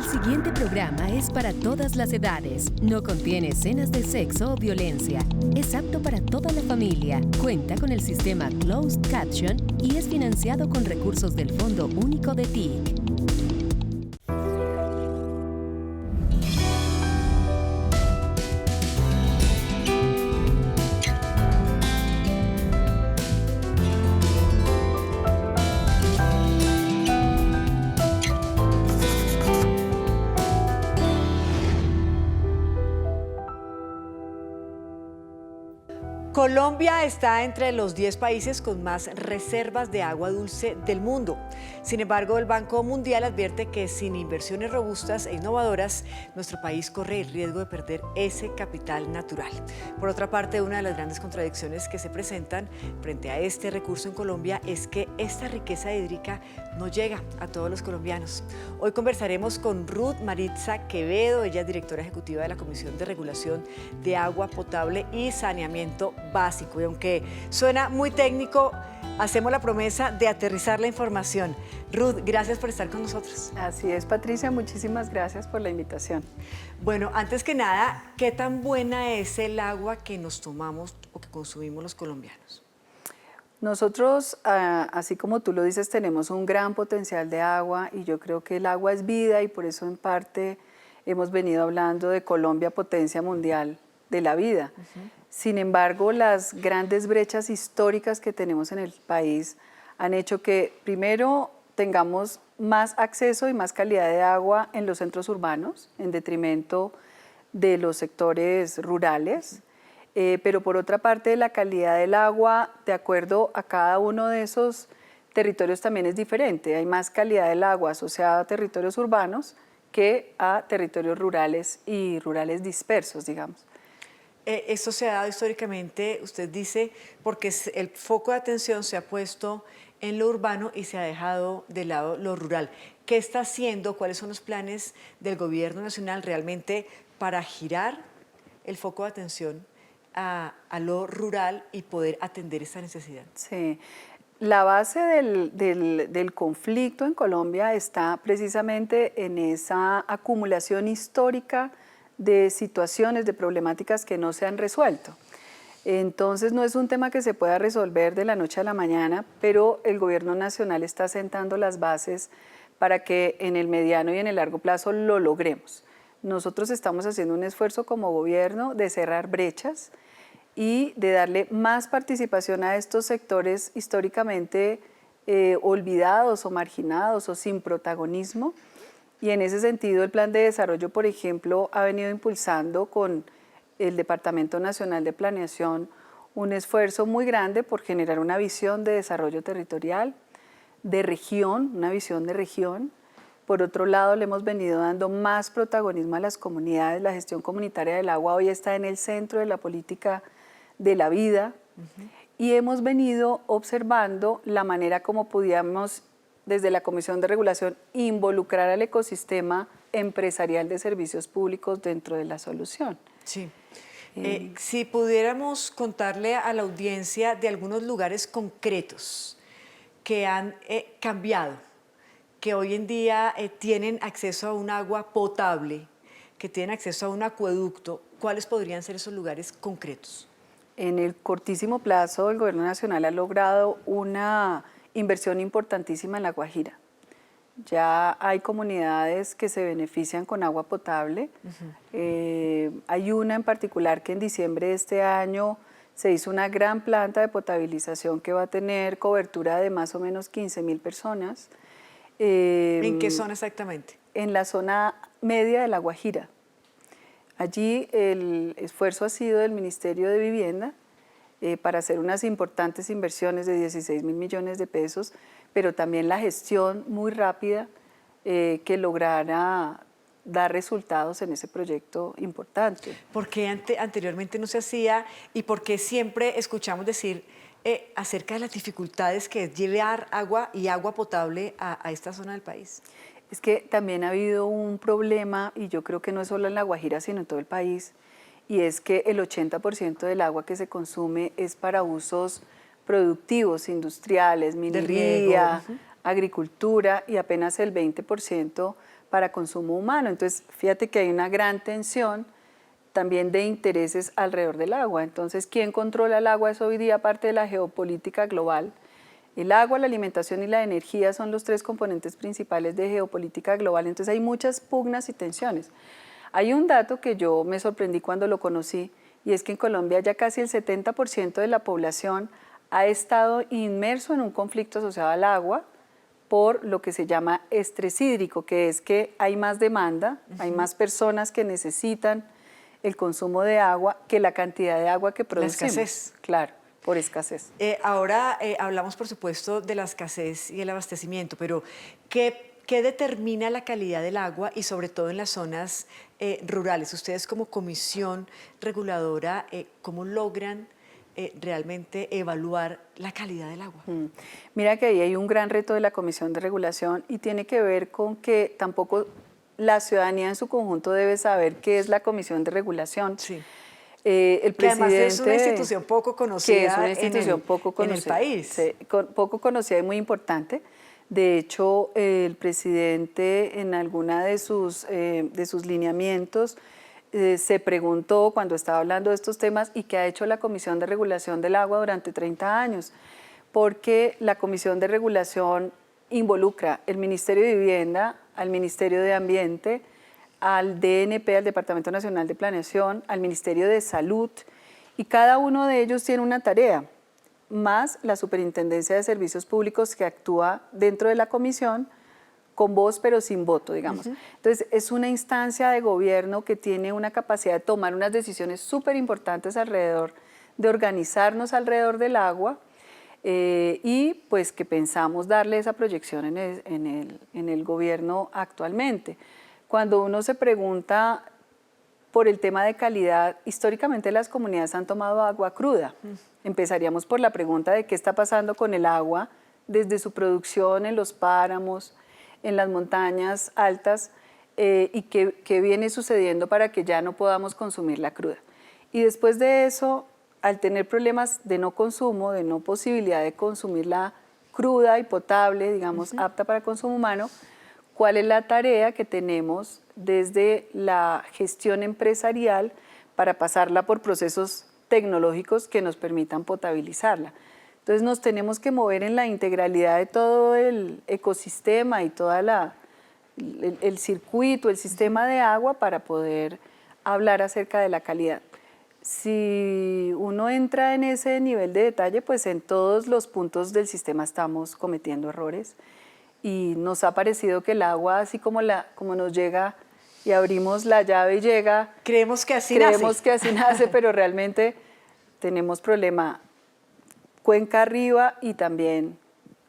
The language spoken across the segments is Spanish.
El siguiente programa es para todas las edades. No contiene escenas de sexo o violencia. Es apto para toda la familia. Cuenta con el sistema Closed Caption y es financiado con recursos del Fondo Único de TIC. Colombia está entre los 10 países con más reservas de agua dulce del mundo. Sin embargo, el Banco Mundial advierte que sin inversiones robustas e innovadoras, nuestro país corre el riesgo de perder ese capital natural. Por otra parte, una de las grandes contradicciones que se presentan frente a este recurso en Colombia es que esta riqueza hídrica no llega a todos los colombianos. Hoy conversaremos con Ruth Maritza Quevedo, ella es directora ejecutiva de la Comisión de Regulación de Agua Potable y Saneamiento Básico. Y aunque suena muy técnico, hacemos la promesa de aterrizar la información. Ruth, gracias por estar con nosotros. Así es, Patricia, muchísimas gracias por la invitación. Bueno, antes que nada, ¿qué tan buena es el agua que nos tomamos o que consumimos los colombianos? Nosotros, así como tú lo dices, tenemos un gran potencial de agua y yo creo que el agua es vida y por eso en parte hemos venido hablando de Colombia, potencia mundial de la vida. Sin embargo, las grandes brechas históricas que tenemos en el país han hecho que primero tengamos más acceso y más calidad de agua en los centros urbanos, en detrimento de los sectores rurales. Pero por otra parte, la calidad del agua, de acuerdo a cada uno de esos territorios, también es diferente. Hay más calidad del agua asociada a territorios urbanos que a territorios rurales y rurales dispersos, digamos. Esto se ha dado históricamente, usted dice, porque el foco de atención se ha puesto en lo urbano y se ha dejado de lado lo rural. ¿Qué está haciendo? ¿Cuáles son los planes del gobierno nacional realmente para girar el foco de atención a lo rural y poder atender esta necesidad? Sí, la base del conflicto en Colombia está precisamente en esa acumulación histórica de situaciones, de problemáticas que no se han resuelto. Entonces no es un tema que se pueda resolver de la noche a la mañana, pero el gobierno nacional está sentando las bases para que en el mediano y en el largo plazo lo logremos. Nosotros estamos haciendo un esfuerzo como gobierno de cerrar brechas y de darle más participación a estos sectores históricamente olvidados o marginados o sin protagonismo. Y en ese sentido, el Plan de Desarrollo, por ejemplo, ha venido impulsando con el Departamento Nacional de Planeación un esfuerzo muy grande por generar una visión de desarrollo territorial, de región, una visión de región. Por otro lado, le hemos venido dando más protagonismo a las comunidades. La gestión comunitaria del agua hoy está en el centro de la política de la vida. Y hemos venido observando la manera como podíamos desde la Comisión de Regulación, involucrar al ecosistema empresarial de servicios públicos dentro de la solución. Sí. Si pudiéramos contarle a la audiencia de algunos lugares concretos que han cambiado, que hoy en día tienen acceso a un agua potable, que tienen acceso a un acueducto, ¿cuáles podrían ser esos lugares concretos? En el cortísimo plazo, el Gobierno Nacional ha logrado una inversión importantísima en La Guajira. Ya hay comunidades que se benefician con agua potable. Hay una en particular que en diciembre de este año se hizo una gran planta de potabilización que va a tener cobertura de más o menos 15.000 personas. ¿En qué zona exactamente? En la zona media de La Guajira. Allí el esfuerzo ha sido del Ministerio de Vivienda para hacer unas importantes inversiones de 16.000 millones de pesos, pero también la gestión muy rápida que lograra dar resultados en ese proyecto importante. ¿Por qué anteriormente no se hacía y por qué siempre escuchamos decir acerca de las dificultades que es llevar agua y agua potable a esta zona del país? Es que también ha habido un problema, y yo creo que no es solo en La Guajira, sino en todo el país, y es que el 80% del agua que se consume es para usos productivos, industriales, minería, agricultura, y apenas el 20% para consumo humano. Entonces, fíjate que hay una gran tensión también de intereses alrededor del agua. Entonces, ¿quién controla el agua? Es hoy día parte de la geopolítica global. El agua, la alimentación y la energía son los tres componentes principales de geopolítica global. Entonces, hay muchas pugnas y tensiones. Hay un dato que yo me sorprendí cuando lo conocí, y es que en Colombia ya casi el 70% de la población ha estado inmerso en un conflicto asociado al agua por lo que se llama estrés hídrico, que es que hay más demanda, hay más personas que necesitan el consumo de agua que la cantidad de agua que producimos. La escasez. Claro, por escasez. Ahora hablamos, por supuesto, de la escasez y el abastecimiento, pero ¿qué determina la calidad del agua y sobre todo en las zonas rurales? Ustedes como comisión reguladora, ¿cómo logran realmente evaluar la calidad del agua? Mira que ahí hay un gran reto de la Comisión de Regulación y tiene que ver con que tampoco la ciudadanía en su conjunto debe saber qué es la Comisión de Regulación. Sí. El Que además presidente, es una institución poco conocida, que es una institución poco conocida, en el país. Sí, poco conocida y muy importante. De hecho, el presidente en alguna de sus lineamientos se preguntó cuando estaba hablando de estos temas y qué ha hecho la Comisión de Regulación del Agua durante 30 años, porque la Comisión de Regulación involucra el Ministerio de Vivienda, al Ministerio de Ambiente, al DNP, al Departamento Nacional de Planeación, al Ministerio de Salud, y cada uno de ellos tiene una tarea, más la Superintendencia de Servicios Públicos que actúa dentro de la comisión con voz pero sin voto, digamos. Entonces, es una instancia de gobierno que tiene una capacidad de tomar unas decisiones súper importantes alrededor, de organizarnos alrededor del agua, y pues que pensamos darle esa proyección en el gobierno actualmente. Cuando uno se pregunta por el tema de calidad, históricamente las comunidades han tomado agua cruda. Empezaríamos por la pregunta de qué está pasando con el agua desde su producción en los páramos, en las montañas altas, y qué viene sucediendo para que ya no podamos consumirla cruda. Y después de eso, al tener problemas de no consumo, de no posibilidad de consumirla cruda y potable, digamos, apta para consumo humano, ¿cuál es la tarea que tenemos desde la gestión empresarial para pasarla por procesos tecnológicos que nos permitan potabilizarla? Entonces nos tenemos que mover en la integralidad de todo el ecosistema y todo el circuito, el sistema de agua para poder hablar acerca de la calidad. Si uno entra en ese nivel de detalle, pues en todos los puntos del sistema estamos cometiendo errores y nos ha parecido que el agua, así como nos llega y abrimos la llave y llega, creemos que así nace, pero realmente tenemos problema cuenca arriba y también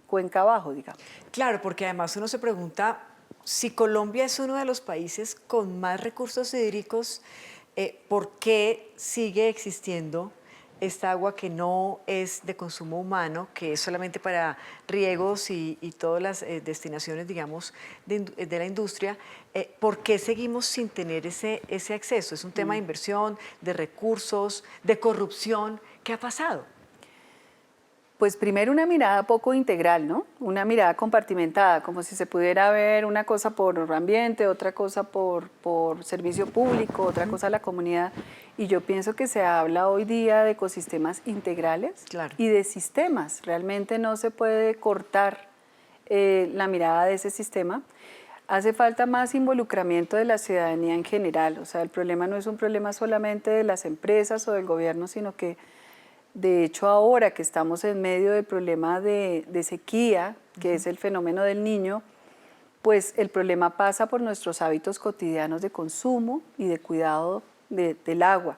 cuenca abajo, digamos. Claro, porque además uno se pregunta si Colombia es uno de los países con más recursos hídricos, ¿por qué sigue existiendo esta agua que no es de consumo humano, que es solamente para riegos y todas las destinaciones, digamos, de la industria? ¿Por qué seguimos sin tener ese acceso? ¿Es un tema de inversión, de recursos, de corrupción? ¿Qué ha pasado? Pues primero una mirada poco integral, ¿no? Una mirada compartimentada, como si se pudiera ver una cosa por ambiente, otra cosa por servicio público, otra cosa la comunidad. Y yo pienso que se habla hoy día de ecosistemas integrales, claro, y de sistemas. Realmente no se puede cortar la mirada de ese sistema. Hace falta más involucramiento de la ciudadanía en general. O sea, el problema no es un problema solamente de las empresas o del gobierno, sino que de hecho, ahora que estamos en medio del problema de sequía, que es el fenómeno del Niño, pues el problema pasa por nuestros hábitos cotidianos de consumo y de cuidado del agua.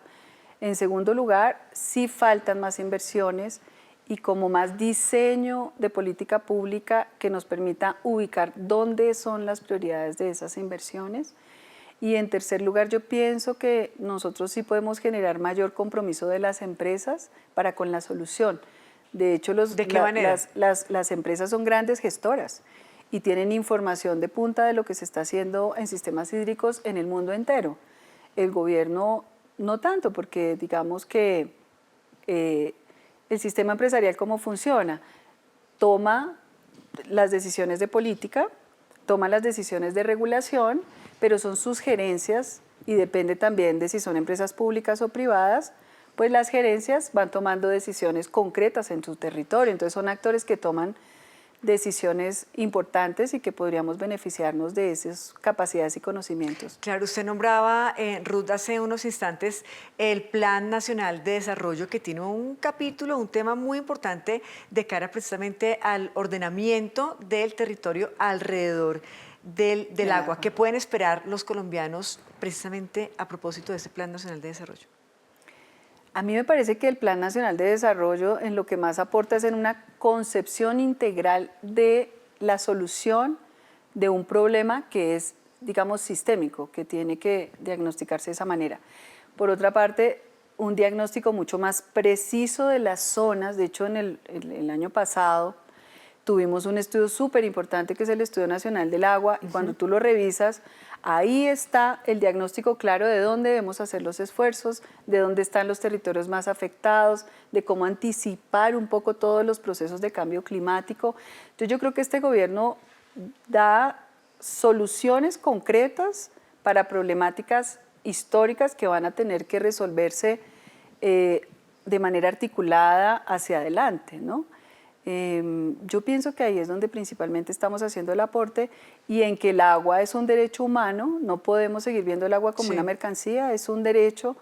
En segundo lugar, sí faltan más inversiones y como más diseño de política pública que nos permita ubicar dónde son las prioridades de esas inversiones. Y en tercer lugar, yo pienso que nosotros sí podemos generar mayor compromiso de las empresas para con la solución. De hecho, ¿de qué manera? Las empresas son grandes gestoras y tienen información de punta de lo que se está haciendo en sistemas hídricos en el mundo entero. El gobierno no tanto, porque digamos que el sistema empresarial, ¿cómo funciona? Toma las decisiones de política, toma las decisiones de regulación, pero son sus gerencias y depende también de si son empresas públicas o privadas, pues las gerencias van tomando decisiones concretas en su territorio. Entonces son actores que toman decisiones importantes y que podríamos beneficiarnos de esas capacidades y conocimientos. Claro, usted nombraba, Ruth, hace unos instantes el Plan Nacional de Desarrollo, que tiene un capítulo, un tema muy importante de cara precisamente al ordenamiento del territorio alrededor del agua. ¿Qué pueden esperar los colombianos precisamente a propósito de ese Plan Nacional de Desarrollo? A mí me parece que el Plan Nacional de Desarrollo en lo que más aporta es en una concepción integral de la solución de un problema que es, digamos, sistémico, que tiene que diagnosticarse de esa manera. Por otra parte, un diagnóstico mucho más preciso de las zonas. De hecho, en el año pasado tuvimos un estudio súper importante que es el Estudio Nacional del Agua, y cuando tú lo revisas, ahí está el diagnóstico claro de dónde debemos hacer los esfuerzos, de dónde están los territorios más afectados, de cómo anticipar un poco todos los procesos de cambio climático. Entonces yo creo que este gobierno da soluciones concretas para problemáticas históricas que van a tener que resolverse de manera articulada hacia adelante, ¿no? Yo pienso que ahí es donde principalmente estamos haciendo el aporte, y en que el agua es un derecho humano. No podemos seguir viendo el agua como una mercancía, es un derecho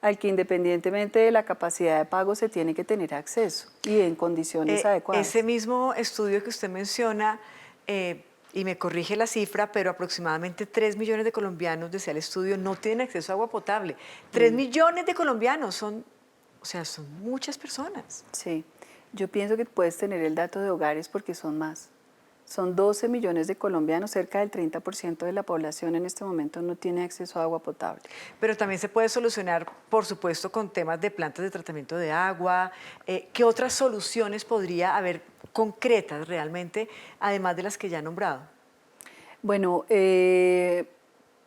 al que independientemente de la capacidad de pago se tiene que tener acceso y en condiciones adecuadas. Ese mismo estudio que usted menciona, y me corrige la cifra, pero aproximadamente 3 millones de colombianos, decía el estudio, no tienen acceso a agua potable. 3 millones de colombianos son muchas personas. Sí. Yo pienso que puedes tener el dato de hogares porque son más. Son 12 millones de colombianos, cerca del 30% de la población en este momento no tiene acceso a agua potable. Pero también se puede solucionar, por supuesto, con temas de plantas de tratamiento de agua. ¿Qué otras soluciones podría haber concretas realmente, además de las que ya he nombrado? Bueno,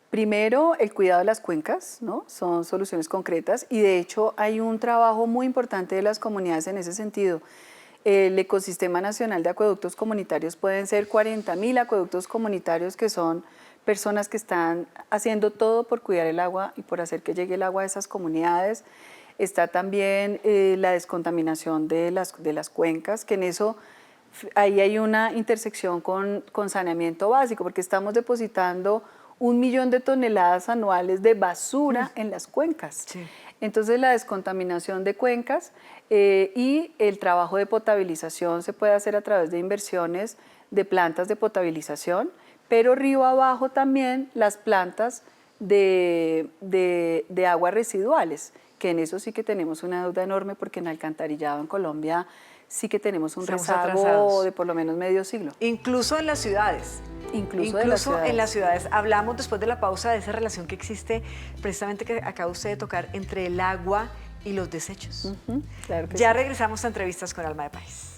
primero, el cuidado de las cuencas, ¿no? Son soluciones concretas, y de hecho hay un trabajo muy importante de las comunidades en ese sentido. El Ecosistema Nacional de Acueductos Comunitarios pueden ser 40.000 acueductos comunitarios, que son personas que están haciendo todo por cuidar el agua y por hacer que llegue el agua a esas comunidades. Está también la descontaminación de las cuencas, que en eso ahí hay una intersección con saneamiento básico, porque estamos depositando 1 millón de toneladas anuales de basura en las cuencas. Sí. Entonces la descontaminación de cuencas y el trabajo de potabilización se puede hacer a través de inversiones de plantas de potabilización, pero río abajo también las plantas de aguas residuales, que en eso sí que tenemos una deuda enorme, porque en alcantarillado en Colombia sí que tenemos un rezago de por lo menos medio siglo. Incluso en las ciudades. Incluso en las ciudades. Hablamos después de la pausa de esa relación que existe, precisamente que acaba usted de tocar, entre el agua y los desechos. Claro que ya sí. Regresamos a Entrevistas con Alma de País.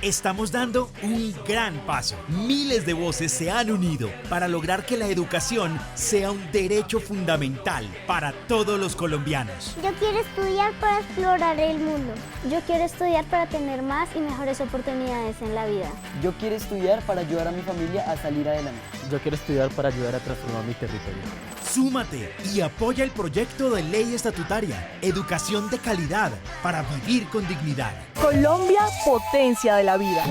Estamos dando un gran paso. Miles de voces se han unido para lograr que la educación sea un derecho fundamental para todos los colombianos. Yo quiero estudiar para explorar el mundo. Yo quiero estudiar para tener más y mejores oportunidades en la vida. Yo quiero estudiar para ayudar a mi familia a salir adelante. Yo quiero estudiar para ayudar a transformar mi territorio. Súmate y apoya el proyecto de ley estatutaria Educación de Calidad para vivir con dignidad. Colombia, potencia de la vida.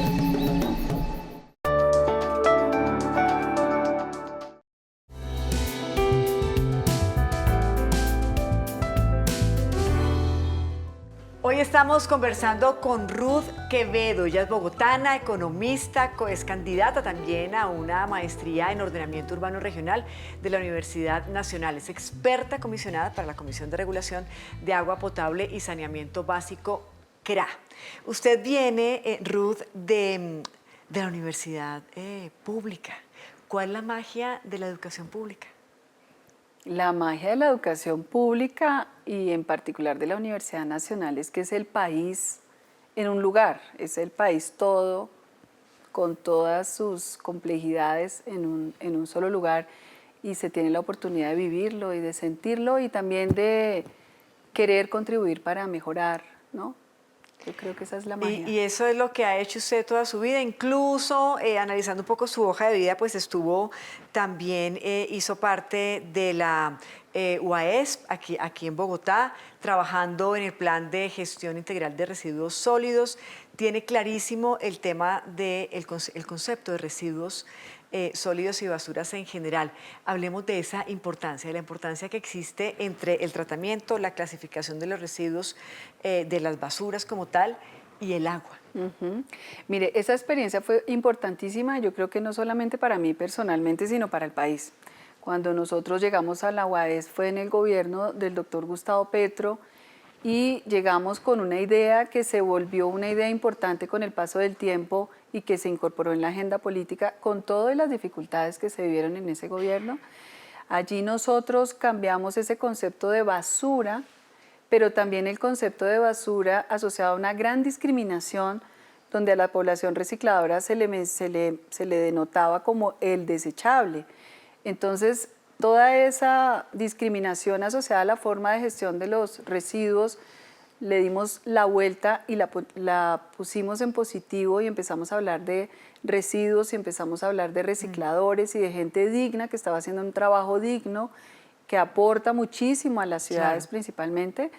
Hoy estamos conversando con Ruth Quevedo. Ella es bogotana, economista, es candidata también a una maestría en ordenamiento urbano regional de la Universidad Nacional. Es experta comisionada para la Comisión de Regulación de Agua Potable y Saneamiento Básico, CRA. Usted viene, Ruth, de la universidad pública. ¿Cuál es la magia de la educación pública? La magia de la educación pública, y en particular de la Universidad Nacional, es que es el país en un lugar, es el país todo, con todas sus complejidades en un solo lugar, y se tiene la oportunidad de vivirlo y de sentirlo, y también de querer contribuir para mejorar, ¿no? Yo creo que esa es la magia. Y eso es lo que ha hecho usted toda su vida, incluso analizando un poco su hoja de vida, pues estuvo también, hizo parte de la UAESP aquí en Bogotá, trabajando en el plan de gestión integral de residuos sólidos. Tiene clarísimo el tema del concepto de residuos sólidos y basuras en general. Hablemos de esa importancia, de la importancia que existe entre el tratamiento, la clasificación de los residuos, de las basuras como tal, y el agua. Mire, esa experiencia fue importantísima, yo creo que no solamente para mí personalmente, sino para el país. Cuando nosotros llegamos a la UAES fue en el gobierno del doctor Gustavo Petro, y llegamos con una idea que se volvió una idea importante con el paso del tiempo y que se incorporó en la agenda política con todas las dificultades que se vivieron en ese gobierno. Allí nosotros cambiamos ese concepto de basura, pero también el concepto de basura asociado a una gran discriminación donde a la población recicladora se le denotaba como el desechable. Entonces, toda esa discriminación asociada a la forma de gestión de los residuos, le dimos la vuelta y la pusimos en positivo y empezamos a hablar de residuos y empezamos a hablar de recicladores y de gente digna que estaba haciendo un trabajo digno, que aporta muchísimo a las ciudades principalmente.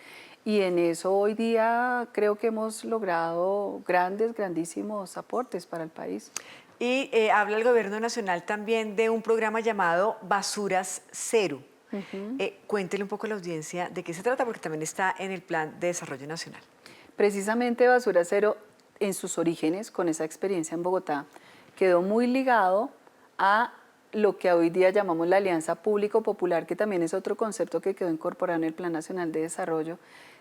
Y en eso hoy día creo que hemos logrado grandísimos aportes para el país. Y habla el gobierno nacional también de un programa llamado Basuras Cero. Cuéntele un poco a la audiencia de qué se trata, porque también está en el Plan de Desarrollo Nacional. Precisamente Basura Cero, en sus orígenes, con esa experiencia en Bogotá, quedó muy ligado a lo que hoy día llamamos la Alianza Público-Popular, que también es otro concepto que quedó incorporado en el Plan Nacional de Desarrollo.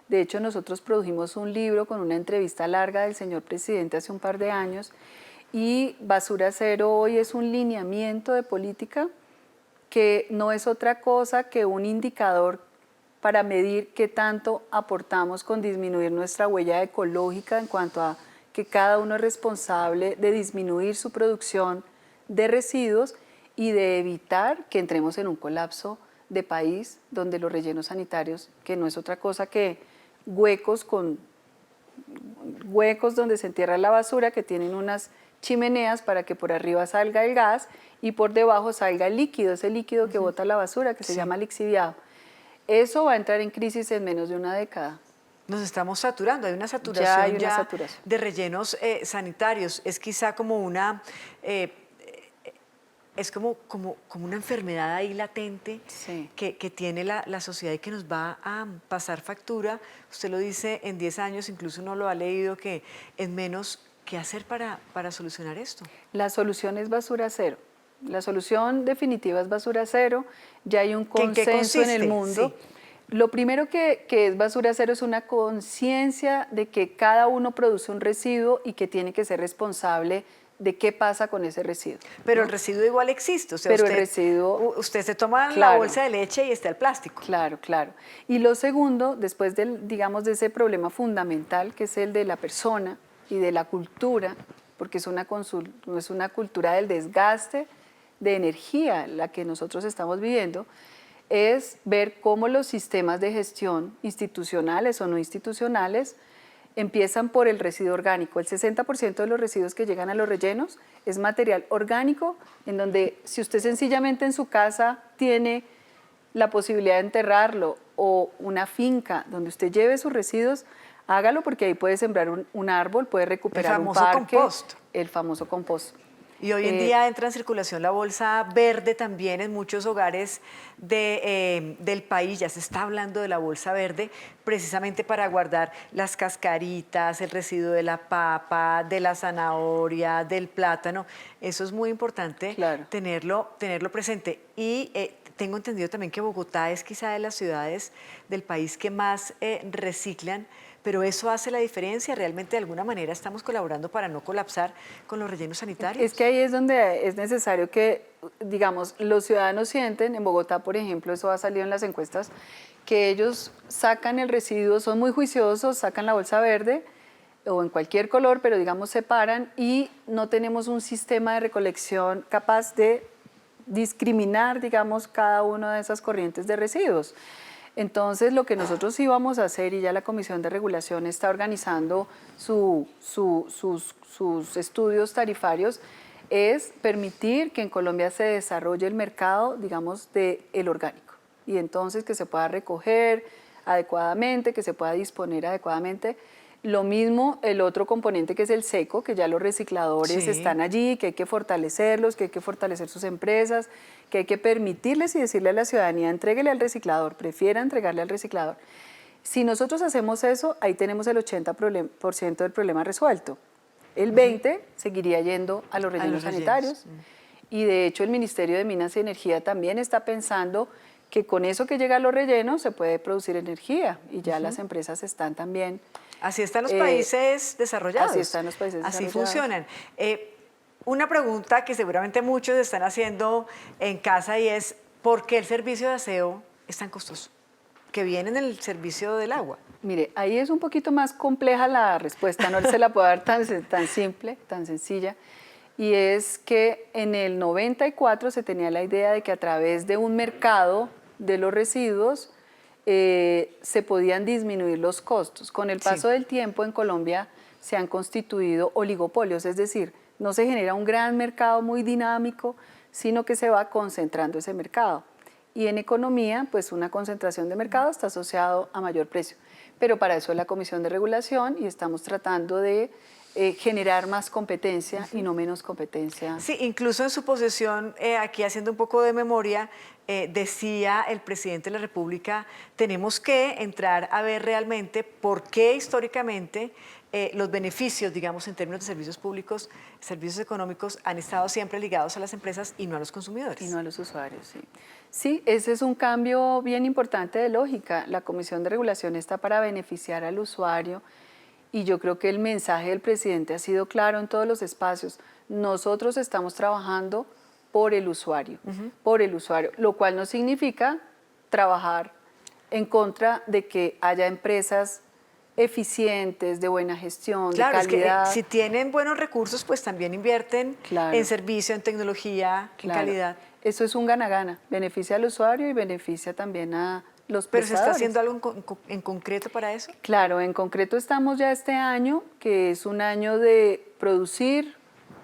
De hecho, nosotros produjimos un libro con una entrevista larga del señor presidente hace un par de años, y Basura Cero hoy es un lineamiento de política que no es otra cosa que un indicador para medir qué tanto aportamos con disminuir nuestra huella ecológica en cuanto a que cada uno es responsable de disminuir su producción de residuos y de evitar que entremos en un colapso de país donde los rellenos sanitarios, que no es otra cosa que huecos donde se entierra la basura, que tienen unas chimeneas para que por arriba salga el gas y por debajo salga el líquido, ese líquido que bota la basura, que se llama lixiviado. Eso va a entrar en crisis en menos de una década. Nos estamos saturando, hay una saturación ya de rellenos sanitarios. Es quizá como una... es como una enfermedad ahí latente que tiene la sociedad y que nos va a pasar factura. Usted lo dice, en 10 años, incluso uno lo ha leído, que en menos... ¿Qué hacer para solucionar esto? La solución es Basura Cero. La solución definitiva es Basura Cero. Ya hay un consenso en el mundo. Sí. Lo primero que es Basura Cero es una conciencia de que cada uno produce un residuo y que tiene que ser responsable de qué pasa con ese residuo. Pero el residuo igual existe. O sea, pero el residuo... Usted se toma la bolsa de leche y está el plástico. Claro. Y lo segundo, después de ese problema fundamental, que es el de la persona y de la cultura, porque es una cultura del desgaste de energía la que nosotros estamos viviendo, es ver cómo los sistemas de gestión institucionales o no institucionales empiezan por el residuo orgánico. El 60% de los residuos que llegan a los rellenos es material orgánico, en donde si usted sencillamente en su casa tiene la posibilidad de enterrarlo o una finca donde usted lleve sus residuos, hágalo, porque ahí puede sembrar un árbol, puede recuperar un parque. El famoso compost. Y hoy en día entra en circulación la bolsa verde también en muchos hogares del país. Ya se está hablando de la bolsa verde precisamente para guardar las cascaritas, el residuo de la papa, de la zanahoria, del plátano. Eso es muy importante tenerlo presente. Y tengo entendido también que Bogotá es quizá de las ciudades del país que más reciclan, pero eso hace la diferencia. Realmente de alguna manera estamos colaborando para no colapsar con los rellenos sanitarios. Es que ahí es donde es necesario que, digamos, los ciudadanos sienten, en Bogotá, por ejemplo, eso ha salido en las encuestas, que ellos sacan el residuo, son muy juiciosos, sacan la bolsa verde o en cualquier color, pero digamos separan, y no tenemos un sistema de recolección capaz de discriminar, digamos, cada una de esas corrientes de residuos. Entonces, lo que nosotros íbamos a hacer, y ya la Comisión de Regulación está organizando sus estudios tarifarios, es permitir que en Colombia se desarrolle el mercado, digamos, del orgánico. Y entonces que se pueda recoger adecuadamente, que se pueda disponer adecuadamente. Lo mismo el otro componente que es el seco, que ya los recicladores están allí, que hay que fortalecerlos, que hay que fortalecer sus empresas, que hay que permitirles y decirle a la ciudadanía, entréguele al reciclador, prefiera entregarle al reciclador. Si nosotros hacemos eso, ahí tenemos el 80% del problema resuelto. El 20% seguiría yendo a los rellenos sanitarios. Y de hecho el Ministerio de Minas y Energía también está pensando que con eso que llega a los rellenos se puede producir energía y ya las empresas están también... Así están los países desarrollados. Así están los países desarrollados. Así funcionan. Una pregunta que seguramente muchos están haciendo en casa y es, ¿por qué el servicio de aseo es tan costoso? Que viene en el servicio del agua. Mire, ahí es un poquito más compleja la respuesta, no se la puedo dar tan simple, tan sencilla. Y es que en el 94 se tenía la idea de que a través de un mercado de los residuos se podían disminuir los costos. Con el paso del tiempo en Colombia se han constituido oligopolios, es decir, no se genera un gran mercado muy dinámico, sino que se va concentrando ese mercado. Y en economía, pues una concentración de mercado está asociado a mayor precio. Pero para eso es la Comisión de Regulación y estamos tratando de generar más competencia y no menos competencia. Sí, incluso en su posesión, aquí haciendo un poco de memoria, decía el presidente de la República, tenemos que entrar a ver realmente por qué históricamente los beneficios, digamos, en términos de servicios públicos, servicios económicos, han estado siempre ligados a las empresas y no a los consumidores. Y no a los usuarios, sí. Sí, ese es un cambio bien importante de lógica. La Comisión de Regulación está para beneficiar al usuario y yo creo que el mensaje del presidente ha sido claro en todos los espacios. Nosotros estamos trabajando por el usuario, lo cual no significa trabajar en contra de que haya empresas eficientes, de buena gestión, claro, de calidad. Es que, si tienen buenos recursos, pues también invierten en servicio, en tecnología, en calidad. Eso es un gana-gana, beneficia al usuario y beneficia también a los ¿Pero se está prestadores. haciendo algo en concreto para eso? Claro, en concreto estamos ya este año, que es un año de producir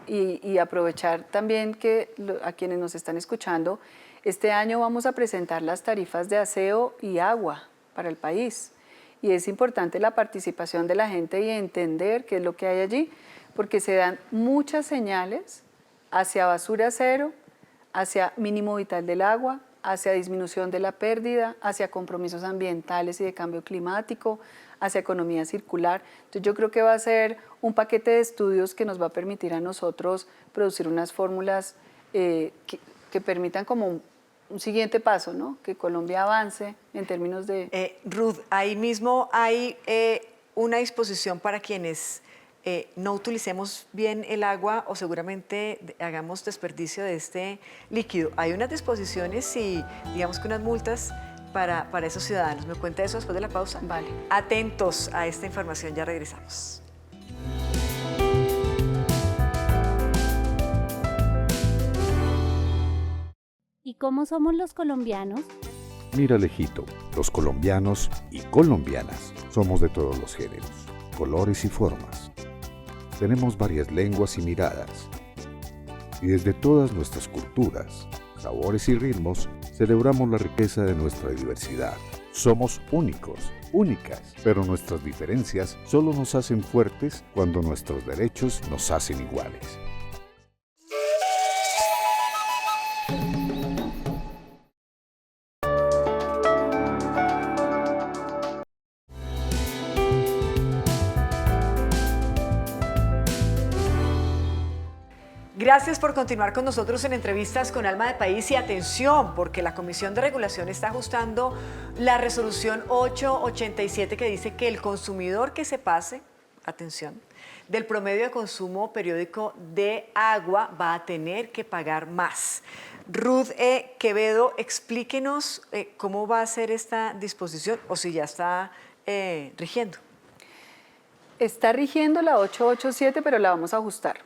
y aprovechar también que a quienes nos están escuchando, este año vamos a presentar las tarifas de aseo y agua para el país. Y es importante la participación de la gente y entender qué es lo que hay allí, porque se dan muchas señales hacia basura cero, hacia mínimo vital del agua, hacia disminución de la pérdida, hacia compromisos ambientales y de cambio climático, hacia economía circular. Entonces yo creo que va a ser un paquete de estudios que nos va a permitir a nosotros producir unas fórmulas que permitan como un siguiente paso, ¿no? Que Colombia avance en términos de... Ruth, ahí mismo hay una disposición para quienes no utilicemos bien el agua o seguramente hagamos desperdicio de este líquido. Hay unas disposiciones y digamos que unas multas para esos ciudadanos. ¿Me cuenta eso después de la pausa? Vale. Atentos a esta información, ya regresamos. ¿Y cómo somos los colombianos? Mira, lejito, los colombianos y colombianas somos de todos los géneros, colores y formas. Tenemos varias lenguas y miradas. Y desde todas nuestras culturas, sabores y ritmos, celebramos la riqueza de nuestra diversidad. Somos únicos, únicas, pero nuestras diferencias solo nos hacen fuertes cuando nuestros derechos nos hacen iguales. Gracias por continuar con nosotros en Entrevistas con Alma de País y atención, porque la Comisión de Regulación está ajustando la resolución 887 que dice que el consumidor que se pase, atención, del promedio de consumo periódico de agua va a tener que pagar más. Ruth Quevedo, explíquenos cómo va a ser esta disposición o si ya está rigiendo. Está rigiendo la 887, pero la vamos a ajustar.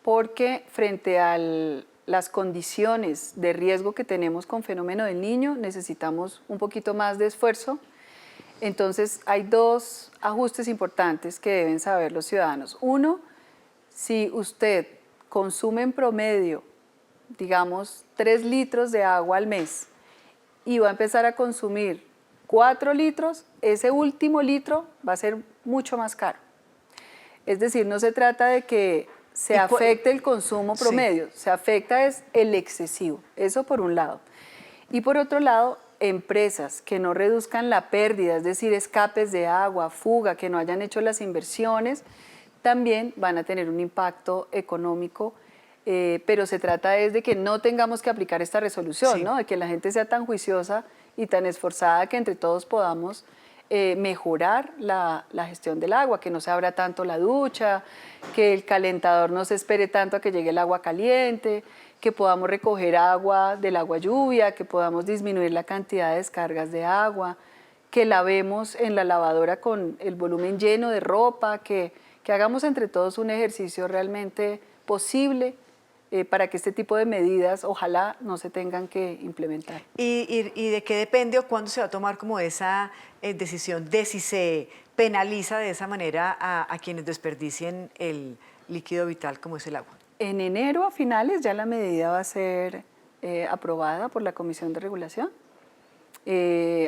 Porque frente al las condiciones de riesgo que tenemos con fenómeno del Niño, necesitamos un poquito más de esfuerzo. Entonces, hay dos ajustes importantes que deben saber los ciudadanos. Uno, si usted consume en promedio, digamos, 3 litros de agua al mes y va a empezar a consumir 4 litros, ese último litro va a ser mucho más caro. Es decir, no se trata de que se afecte el consumo promedio, se afecta es el excesivo, eso por un lado. Y por otro lado, empresas que no reduzcan la pérdida, es decir, escapes de agua, fuga, que no hayan hecho las inversiones, también van a tener un impacto económico, pero se trata es de que no tengamos que aplicar esta resolución, ¿no? De que la gente sea tan juiciosa y tan esforzada que entre todos podamos mejorar la gestión del agua, que no se abra tanto la ducha, que el calentador no se espere tanto a que llegue el agua caliente, que podamos recoger agua del agua lluvia, que podamos disminuir la cantidad de descargas de agua, que lavemos en la lavadora con el volumen lleno de ropa, que hagamos entre todos un ejercicio realmente posible para que este tipo de medidas ojalá no se tengan que implementar. ¿Y de qué depende o cuándo se va a tomar como esa decisión de si se penaliza de esa manera a quienes desperdicien el líquido vital como es el agua? En enero a finales ya la medida va a ser aprobada por la Comisión de Regulación,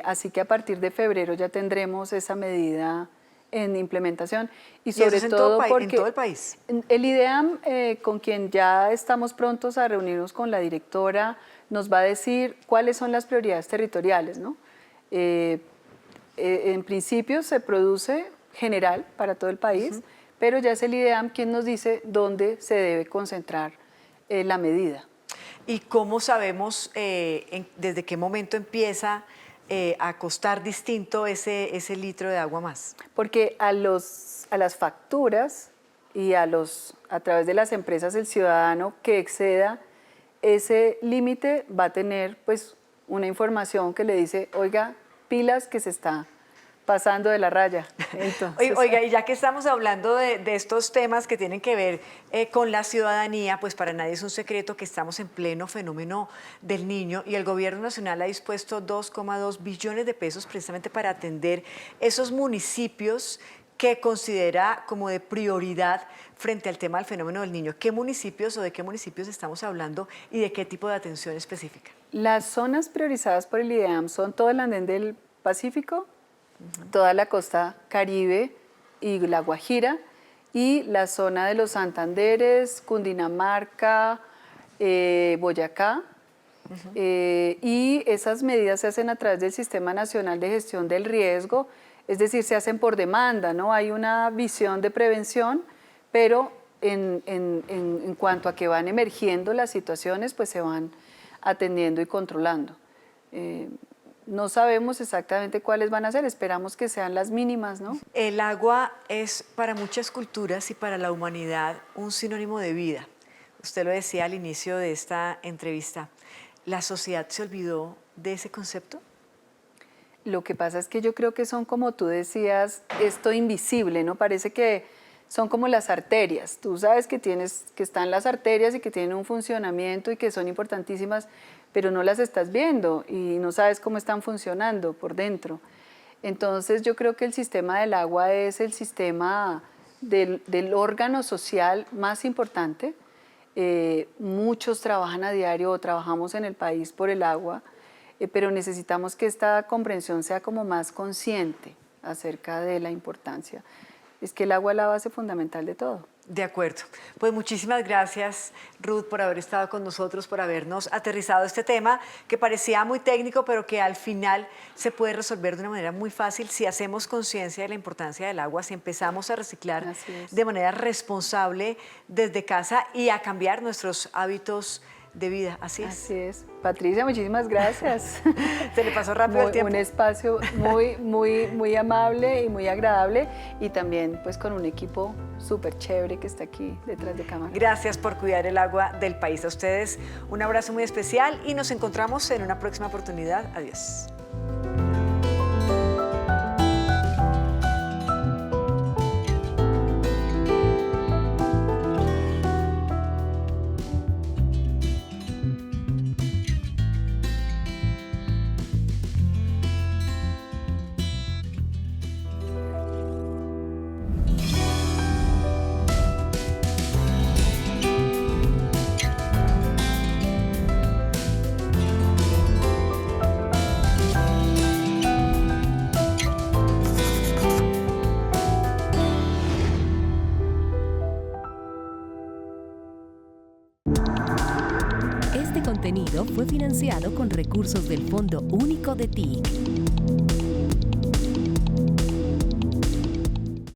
así que a partir de febrero ya tendremos esa medida en implementación y sobre todo porque en todo el país. El IDEAM, con quien ya estamos prontos a reunirnos con la directora, nos va a decir cuáles son las prioridades territoriales, ¿no? En principio se produce general para todo el país, pero ya es el IDEAM quien nos dice dónde se debe concentrar la medida. ¿Y cómo sabemos desde qué momento empieza a costar distinto ese litro de agua más? Porque a las facturas y a través de las empresas, el ciudadano que exceda ese límite va a tener pues una información que le dice, oiga, pilas que se está pasando de la raya. Entonces, oiga, y ya que estamos hablando de estos temas que tienen que ver con la ciudadanía, pues para nadie es un secreto que estamos en pleno fenómeno del Niño y el Gobierno Nacional ha dispuesto 2,2 billones de pesos precisamente para atender esos municipios que considera como de prioridad frente al tema del fenómeno del Niño. ¿Qué municipios o de qué municipios estamos hablando y de qué tipo de atención específica? Las zonas priorizadas por el IDEAM son todo el andén del Pacífico, toda la costa Caribe y la Guajira y la zona de los Santanderes, Cundinamarca, Boyacá. Y esas medidas se hacen a través del Sistema Nacional de Gestión del Riesgo, es decir, se hacen por demanda, ¿no? Hay una visión de prevención, pero en cuanto a que van emergiendo las situaciones, pues se van atendiendo y controlando. No sabemos exactamente cuáles van a ser, esperamos que sean las mínimas, ¿no? El agua es para muchas culturas y para la humanidad un sinónimo de vida. Usted lo decía al inicio de esta entrevista. ¿La sociedad se olvidó de ese concepto? Lo que pasa es que yo creo que son, como tú decías, esto invisible, ¿no? Parece que son como las arterias. Tú sabes que están las arterias y que tienen un funcionamiento y que son importantísimas, pero no las estás viendo y no sabes cómo están funcionando por dentro. Entonces yo creo que el sistema del agua es el sistema del órgano social más importante. Muchos trabajan a diario o trabajamos en el país por el agua, pero necesitamos que esta comprensión sea como más consciente acerca de la importancia. Es que el agua es la base fundamental de todo. De acuerdo. Pues muchísimas gracias, Ruth, por haber estado con nosotros, por habernos aterrizado este tema que parecía muy técnico, pero que al final se puede resolver de una manera muy fácil si hacemos conciencia de la importancia del agua, si empezamos a reciclar de manera responsable desde casa y a cambiar nuestros hábitos de vida. Así es. Así es. Patricia, muchísimas gracias. Se le pasó rápido el tiempo. Un espacio muy amable y muy agradable y también pues con un equipo súper chévere que está aquí detrás de cámara. Gracias por cuidar el agua del país. A ustedes un abrazo muy especial y nos encontramos en una próxima oportunidad. Adiós. contenido fue financiado con recursos del Fondo Único de TIC.